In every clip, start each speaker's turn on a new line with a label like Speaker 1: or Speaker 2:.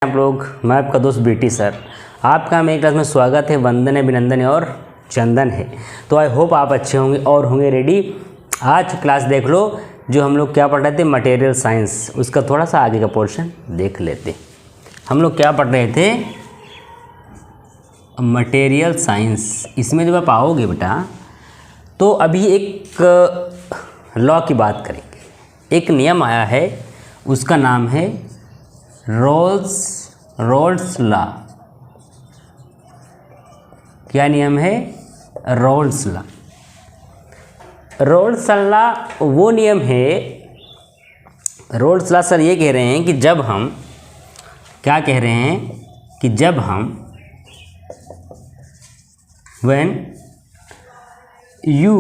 Speaker 1: आप लोग। मैं आपका दोस्त बीटी सर, आपका मेरी क्लास में स्वागत है। वंदन है, अभिनंदन है और चंदन है। तो आई होप आप अच्छे होंगे और होंगे रेडी। आज क्लास देख लो, जो हम लोग क्या पढ़ रहे थे मटेरियल साइंस, उसका थोड़ा सा आगे का पोर्शन देख लेते। हम लोग क्या पढ़ रहे थे मटेरियल साइंस। इसमें जब आप आओगे बेटा तो अभी एक लॉ की बात करेंगे। एक नियम आया है, उसका नाम है रोल्स लॉ। क्या नियम है? Roles law. रोल्स लॉ वो नियम है। रोल्स लॉ सर ये कह रहे हैं कि जब हम क्या कह रहे हैं कि जब हम when you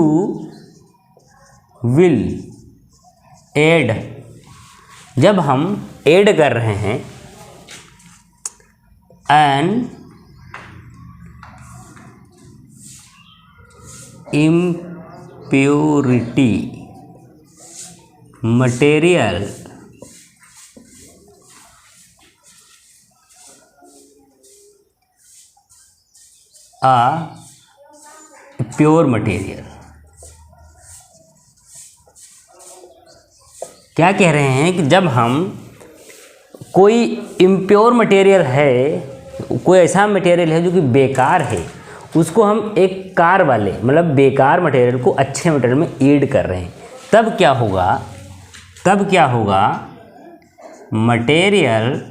Speaker 1: will add, जब हम ऐड कर रहे हैं an impurity material a pure material. क्या कह रहे हैं कि जब हम कोई इम्प्योर मटेरियल है, कोई ऐसा मटेरियल है जो कि बेकार है, उसको हम एक कार वाले मतलब बेकार मटेरियल को अच्छे मटेरियल में ऐड कर रहे हैं, तब क्या होगा मटेरियल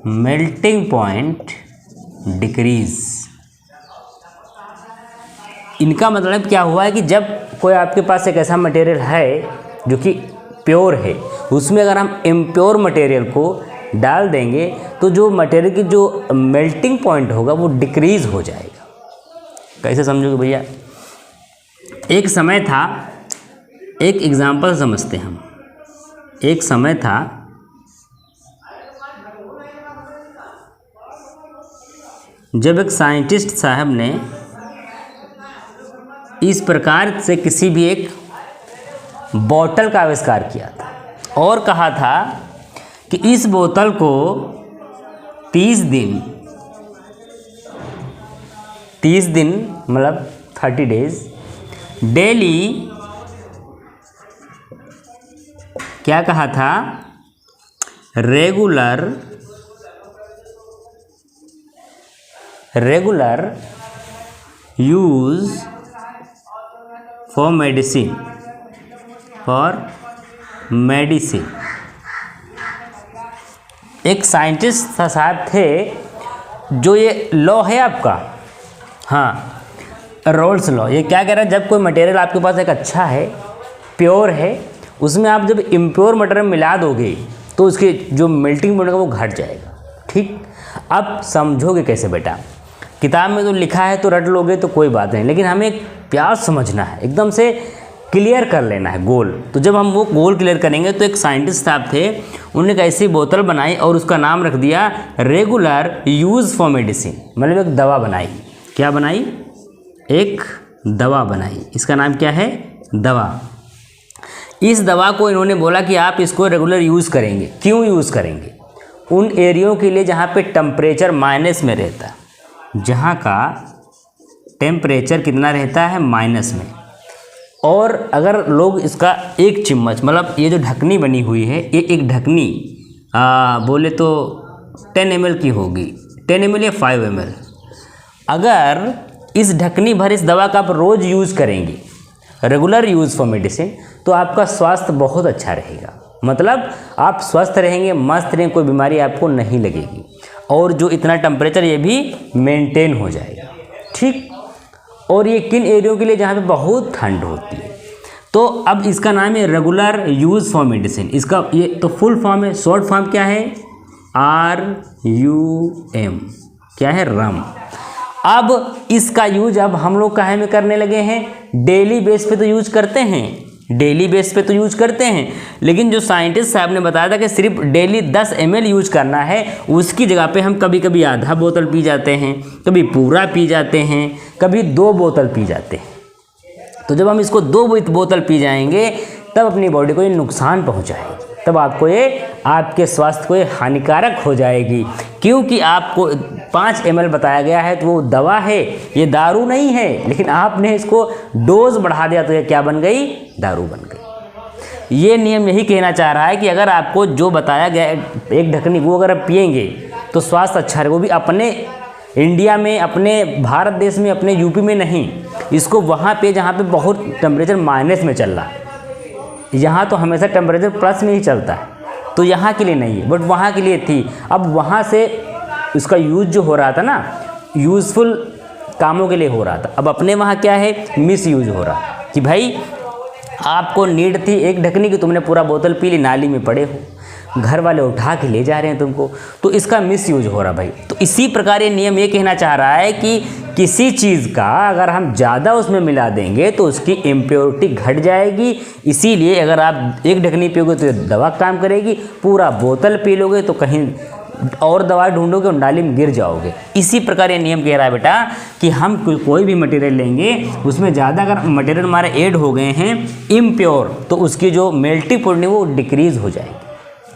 Speaker 1: मेल्टिंग पॉइंट डिक्रीज। इनका मतलब क्या हुआ है कि जब कोई आपके पास एक ऐसा मटेरियल है जो कि प्योर है, उसमें अगर हम इम्प्योर मटेरियल को डाल देंगे तो जो मटेरियल की जो मेल्टिंग पॉइंट होगा वो डिक्रीज़ हो जाएगा। कैसे समझोगे भैया? एक समय था, एक एग्जांपल समझते हम। एक समय था जब एक साइंटिस्ट साहब ने इस प्रकार से किसी भी एक बोतल का आविष्कार किया था और कहा था कि इस बोतल को 30 दिन मतलब 30 डेज डेली क्या कहा था रेगुलर यूज फॉर मेडिसिन एक साइंटिस्ट साहब थे, जो ये लॉ है आपका, हाँ रोल्स लॉ, ये क्या कह रहा है, जब कोई मटेरियल आपके पास एक अच्छा है, प्योर है, उसमें आप जब इम्प्योर मटेरियल मिला दोगे तो उसके जो मेल्टिंग पॉइंट होगा वो घट जाएगा। ठीक, अब समझोगे कैसे बेटा? किताब में तो लिखा है तो रट लोगे तो कोई बात नहीं, लेकिन हमें एक प्यार समझना है, एकदम से क्लियर कर लेना है गोल। तो जब हम वो गोल क्लियर करेंगे तो एक साइंटिस्ट साहब थे, उन्होंने एक ऐसी बोतल बनाई और उसका नाम रख दिया रेगुलर यूज़ फॉर मेडिसिन। मतलब एक दवा बनाई। क्या बनाई? एक दवा बनाई। इसका नाम क्या है? दवा। इस दवा को इन्होंने बोला कि आप इसको रेगुलर यूज़ करेंगे। क्यों यूज़ करेंगे? उन एरियो के लिए जहाँ पे टेम्परेचर माइनस में रहता है, जहाँ का टेम्परेचर कितना रहता है? माइनस में। और अगर लोग इसका एक चम्मच, मतलब ये जो ढकनी बनी हुई है, ये एक ढकनी बोले तो 10 ml की होगी, 10 ml या 5 ml। अगर इस ढकनी भर इस दवा का आप रोज़ यूज़ करेंगे, रेगुलर यूज़ फॉर मेडिसिन, तो आपका स्वास्थ्य बहुत अच्छा रहेगा। मतलब आप स्वस्थ रहेंगे, मस्त रहेंगे, कोई बीमारी आपको नहीं लगेगी, और जो इतना टेम्परेचर ये भी मेंटेन हो जाएगा। ठीक, और ये किन एरियो के लिए? जहाँ पे बहुत ठंड होती है। तो अब इसका नाम है रेगुलर यूज़ फॉर मेडिसिन। इसका ये तो फुल फॉर्म है, शॉर्ट फॉर्म क्या है? RUM। क्या है? रम। अब इसका यूज अब हम लोग काहे में करने लगे हैं? डेली बेस पे तो यूज करते हैं, लेकिन जो साइंटिस्ट साहब ने बताया था कि सिर्फ डेली 10 ml यूज करना है, उसकी जगह पे हम कभी कभी आधा बोतल पी जाते हैं, कभी पूरा पी जाते हैं, कभी 2 बोतल पी जाते हैं। तो जब हम इसको 2 बोतल पी जाएंगे तब अपनी बॉडी को ये नुकसान पहुंचाएगी। तब आपको ये आपके स्वास्थ्य को ये हानिकारक हो जाएगी, क्योंकि आपको 5 ml बताया गया है तो वो दवा है, ये दारू नहीं है, लेकिन आपने इसको डोज बढ़ा दिया तो ये क्या बन गई, दारू बन गई। ये नियम यही कहना चाह रहा है कि अगर आपको जो बताया गया है एक ढकनी वो अगर आप पिएंगे तो स्वास्थ्य अच्छा रहेगा, वो भी अपने इंडिया में, अपने भारत देश में, अपने यूपी में नहीं, इसको वहाँ पे जहाँ पे बहुत टेम्परेचर माइनस में चल रहा है। यहाँ तो हमेशा टेम्परेचर प्लस में ही चलता है, तो यहाँ के लिए नहीं है, बट वहाँ के लिए थी। अब वहाँ से उसका यूज जो हो रहा था ना, यूज़फुल कामों के लिए हो रहा था, अब अपने वहाँ क्या है, मिस यूज हो रहा कि भाई आपको नीड थी एक ढकनी की, तुमने पूरा बोतल पी ली, नाली में पड़े हो, घर वाले उठा के ले जा रहे हैं तुमको, तो इसका मिस यूज हो रहा भाई। तो इसी प्रकार ये नियम ये कहना चाह रहा है कि किसी चीज़ का अगर हम ज़्यादा उसमें मिला देंगे तो उसकी इम्प्योरिटी घट जाएगी। इसीलिए अगर आप एक ढकनी पियोगे तो दवा काम करेगी, पूरा बोतल पी लोगे तो कहीं और दवा ढूंढोगे और नाली में गिर जाओगे। इसी प्रकार ये नियम कह रहा है बेटा कि हम कोई भी मटेरियल लेंगे, उसमें ज़्यादा अगर मटेरियल हमारे ऐड हो गए हैं इम्प्योर, तो उसकी जो मेल्टिंग पॉइंट है वो डिक्रीज़ हो जाएगी।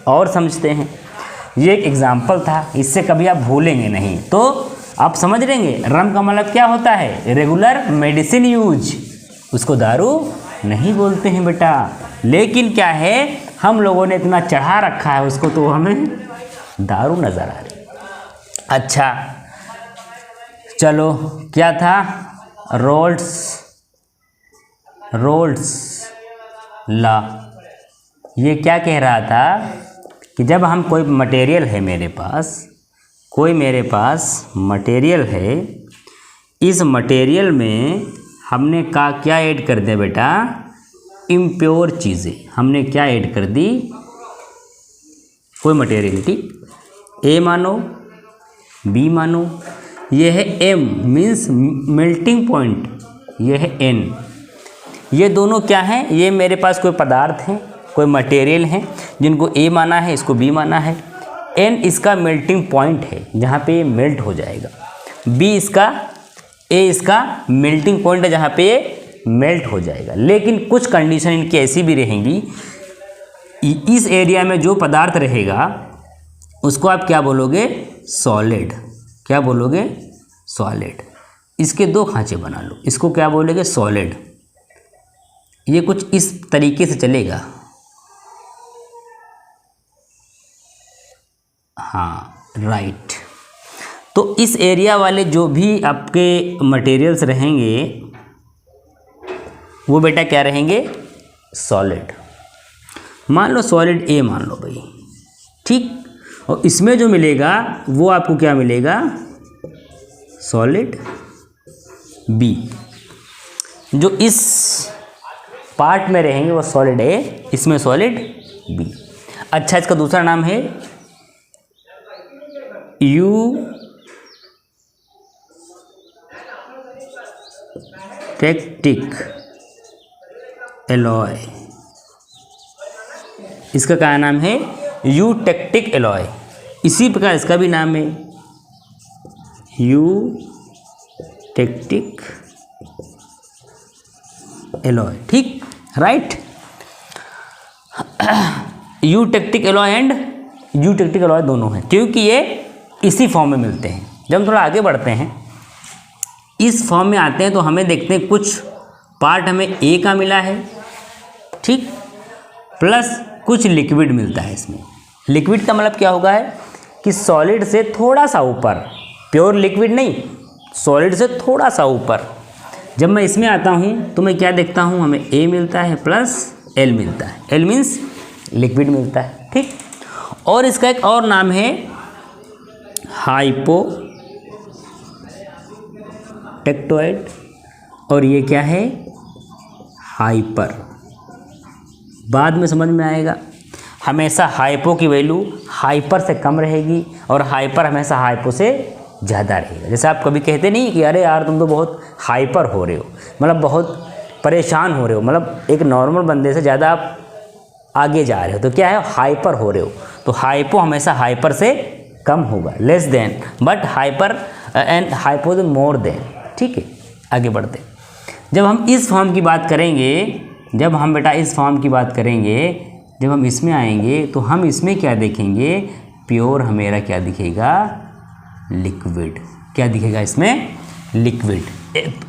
Speaker 1: और समझते हैं, ये एक एग्जाम्पल था, इससे कभी आप भूलेंगे नहीं, तो आप समझ लेंगे रम का मतलब क्या होता है, रेगुलर मेडिसिन यूज, उसको दारू नहीं बोलते हैं बेटा। लेकिन क्या है, हम लोगों ने इतना चढ़ा रखा है उसको तो हमें दारू नज़र आ रही। अच्छा चलो, क्या था, रोल्स लॉ। ये क्या कह रहा था कि जब हम कोई मटेरियल है मेरे पास मटेरियल है, इस मटेरियल में हमने क्या ऐड कर दिया बेटा, इम्प्योर चीज़ें हमने क्या ऐड कर दी, कोई मटेरियलिटी ए मानो, बी मानो, ये है एम मीन्स मेल्टिंग पॉइंट, ये है एन, ये दोनों क्या हैं, ये मेरे पास कोई पदार्थ हैं, कोई मटेरियल हैं जिनको ए माना है, इसको बी माना है, एन इसका मेल्टिंग पॉइंट है जहाँ पे ये मेल्ट हो जाएगा, बी इसका, ए इसका मेल्टिंग पॉइंट है जहाँ पे ये मेल्ट हो जाएगा। लेकिन कुछ कंडीशन इनकी ऐसी भी रहेंगी, इस एरिया में जो पदार्थ रहेगा उसको आप क्या बोलोगे, सॉलिड, क्या बोलोगे, सॉलिड। इसके 2 खांचे बना लो, इसको क्या बोलोगे, सॉलिड। ये कुछ इस तरीके से चलेगा, हाँ राइट। तो इस एरिया वाले जो भी आपके मटेरियल्स रहेंगे वो बेटा क्या रहेंगे, सॉलिड। मान लो सॉलिड ए मान लो भाई, ठीक। और इसमें जो मिलेगा वो आपको क्या मिलेगा, सॉलिड बी। जो इस पार्ट में रहेंगे वो सॉलिड ए, इसमें सॉलिड बी। अच्छा, इसका दूसरा नाम है यूटेक्टिक एलॉय। इसका क्या नाम है, यूटेक्टिक एलॉय। इसी प्रकार इसका भी नाम है यूटेक्टिक एलॉय, ठीक, right. Eutectic alloy and eutectic alloy दोनों हैं, क्योंकि ये इसी फॉर्म में मिलते हैं। जब हम थोड़ा आगे बढ़ते हैं, इस फॉर्म में आते हैं तो हमें देखते हैं कुछ पार्ट हमें ए का मिला है, ठीक, प्लस कुछ लिक्विड मिलता है इसमें। लिक्विड का मतलब क्या होगा है कि सॉलिड से थोड़ा सा ऊपर, प्योर लिक्विड नहीं, सॉलिड से थोड़ा सा ऊपर। जब मैं इसमें आता हूँ तो मैं क्या देखता हूँ, हमें ए मिलता है प्लस एल मिलता है, एल मीन्स लिक्विड मिलता है, ठीक। और इसका एक और नाम है हाइपोटेक्टोइड, और ये क्या है, हाइपर। बाद में समझ में आएगा। हमेशा हाइपो की वैल्यू हाइपर से कम रहेगी और हाइपर हमेशा हाइपो से ज़्यादा रहेगा। जैसे आप कभी कहते नहीं कि अरे यार तुम तो बहुत हाइपर हो रहे हो, मतलब बहुत परेशान हो रहे हो, मतलब एक नॉर्मल बंदे से ज़्यादा आप आगे जा रहे हो, तो क्या है, हाइपर हो रहे हो। तो हाइपो हमेशा हाइपर से कम होगा, less than, but hyper and hypo is more than, ठीक है। आगे बढ़ते, जब हम इस फॉर्म की बात करेंगे, जब हम बेटा इस फॉर्म की बात करेंगे जब हम इसमें आएंगे तो हम इसमें क्या देखेंगे, प्योर हमेरा क्या दिखेगा, लिक्विड। क्या दिखेगा इसमें, लिक्विड।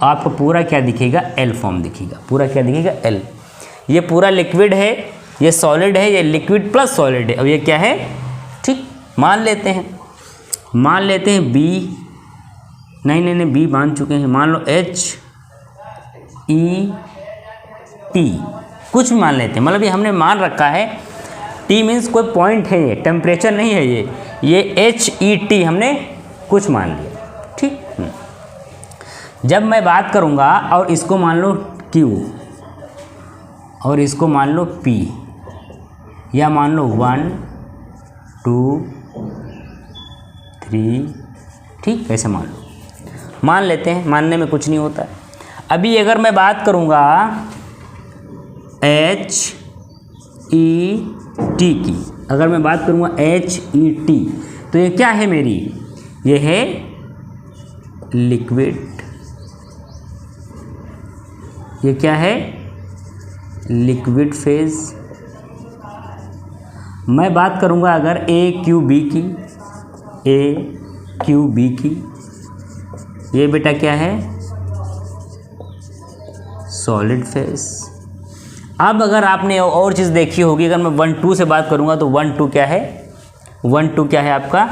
Speaker 1: आपको पूरा क्या दिखेगा, एल फॉर्म दिखेगा, पूरा क्या दिखेगा, एल। ये पूरा लिक्विड है, ये सॉलिड है, ये लिक्विड प्लस सॉलिड है। अब ये क्या है, ठीक, मान लेते हैं बी, नहीं बी मान चुके हैं, मान लो HET, कुछ मान लेते हैं, मतलब ये हमने मान रखा है। T मीन्स कोई पॉइंट है, ये टेम्परेचर नहीं है, ये HET हमने कुछ मान लिया, ठीक। जब मैं बात करूँगा और इसको मान लो Q और इसको मान लो P, या मान लो 1 2 3, ठीक, ऐसे मान लेते हैं, मानने में कुछ नहीं होता है। अभी अगर मैं बात करूँगा HET की, अगर मैं बात करूँगा HET, तो ये क्या है मेरी, ये है लिक्विड। ये क्या है, लिक्विड फेज। मैं बात करूँगा अगर AQB की, ये बेटा क्या है, सॉलिड फेज। अब अगर आपने और चीज़ देखी होगी, अगर मैं 1 2 से बात करूँगा तो 1 2 क्या है, 1 2 क्या है आपका,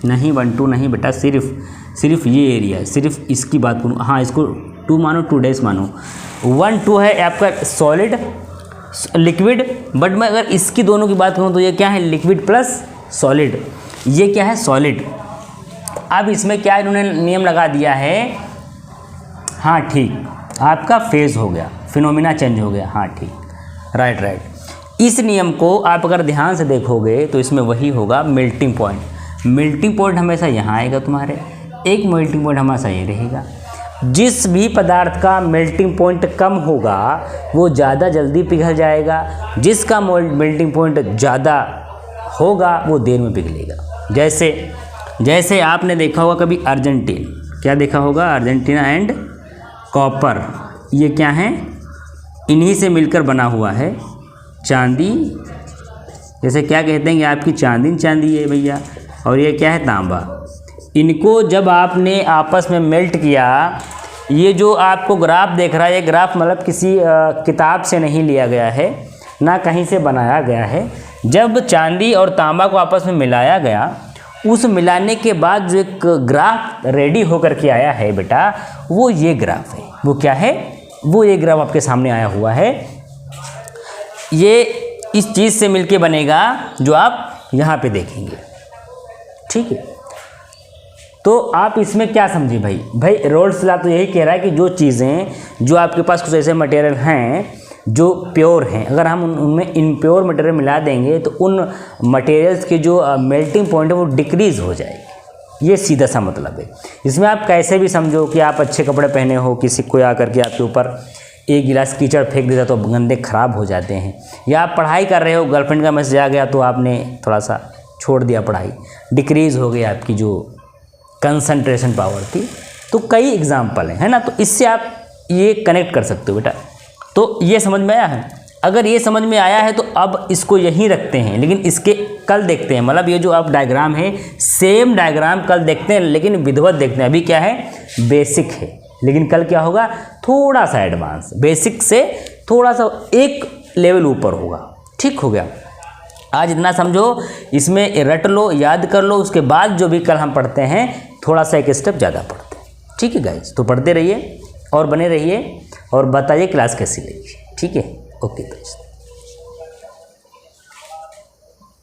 Speaker 1: नहीं 1 2 नहीं बेटा, सिर्फ ये एरिया है, सिर्फ इसकी बात करूँ, हाँ इसको 2 मानो, 2 डेज मानो। 1 2 है आपका सॉलिड लिक्विड, बट मैं अगर इसकी दोनों की बात करूँ तो ये क्या है, लिक्विड प्लस सॉलिड। ये क्या है, सॉलिड। अब इसमें क्या इन्होंने नियम लगा दिया है, हाँ ठीक, आपका फेज हो गया, फिनोमिना चेंज हो गया, हाँ ठीक, राइट। इस नियम को आप अगर ध्यान से देखोगे तो इसमें वही होगा मेल्टिंग पॉइंट। मेल्टिंग पॉइंट हमेशा यहाँ आएगा तुम्हारे, एक मेल्टिंग पॉइंट हमेशा ये रहेगा। जिस भी पदार्थ का मेल्टिंग पॉइंट कम होगा वो ज़्यादा जल्दी पिघल जाएगा, जिसका मेल्टिंग पॉइंट ज़्यादा होगा वो देर में पिघलेगा। जैसे आपने देखा होगा कभी अर्जेंटीन, क्या देखा होगा, अर्जेंटीना एंड कॉपर, ये क्या है, इन्हीं से मिलकर बना हुआ है चांदी। जैसे क्या कहते हैं कि आपकी चांदी है भैया, और ये क्या है, तांबा। इनको जब आपने आपस में मेल्ट किया, ये जो आपको ग्राफ देख रहा है, ये ग्राफ मतलब किसी किताब से नहीं लिया गया है, ना कहीं से बनाया गया है। जब चांदी और तांबा को आपस में मिलाया गया, उस मिलाने के बाद जो एक ग्राफ रेडी होकर के आया है बेटा, वो ये ग्राफ है। वो क्या है, वो ये ग्राफ आपके सामने आया हुआ है। ये इस चीज़ से मिलके बनेगा जो आप यहाँ पे देखेंगे, ठीक है। तो आप इसमें क्या समझे भाई रोल्स लॉ तो यही कह रहा है कि जो चीज़ें, जो आपके पास कुछ ऐसे मटेरियल हैं जो प्योर हैं, अगर हम उनमें इम्प्योर मटेरियल मिला देंगे तो उन मटेरियल्स के जो मेल्टिंग पॉइंट है वो डिक्रीज़ हो जाएगी। ये सीधा सा मतलब है। इसमें आप कैसे भी समझो कि आप अच्छे कपड़े पहने हो, किसी कोई आकर के आपके ऊपर एक गिलास कीचड़ फेंक देता तो गंदे ख़राब हो जाते हैं, या आप पढ़ाई कर रहे हो, गर्लफ्रेंड का मैसेज आ गया तो आपने थोड़ा सा छोड़ दिया पढ़ाई, डिक्रीज़ हो गई आपकी जो कंसंट्रेशन पावर थी। तो कई एग्जाम्पल है ना, तो इससे आप ये कनेक्ट कर सकते हो बेटा। तो ये समझ में आया है। अगर ये समझ में आया है तो अब इसको यहीं रखते हैं, लेकिन इसके कल देखते हैं। मतलब ये जो आप डायग्राम है, सेम डायग्राम कल देखते हैं, लेकिन विधिवत देखते हैं। अभी क्या है, बेसिक है, लेकिन कल क्या होगा, थोड़ा सा एडवांस, बेसिक से थोड़ा सा एक लेवल ऊपर होगा। ठीक हो गया। आज इतना समझो, इसमें रट लो, याद कर लो, उसके बाद जो भी कल हम पढ़ते हैं थोड़ा सा एक स्टेप ज़्यादा पढ़ते हैं। ठीक है गाइस, तो पढ़ते रहिए और बने रहिए और बताइए क्लास कैसी लगी। ठीक है, ओके गाइस।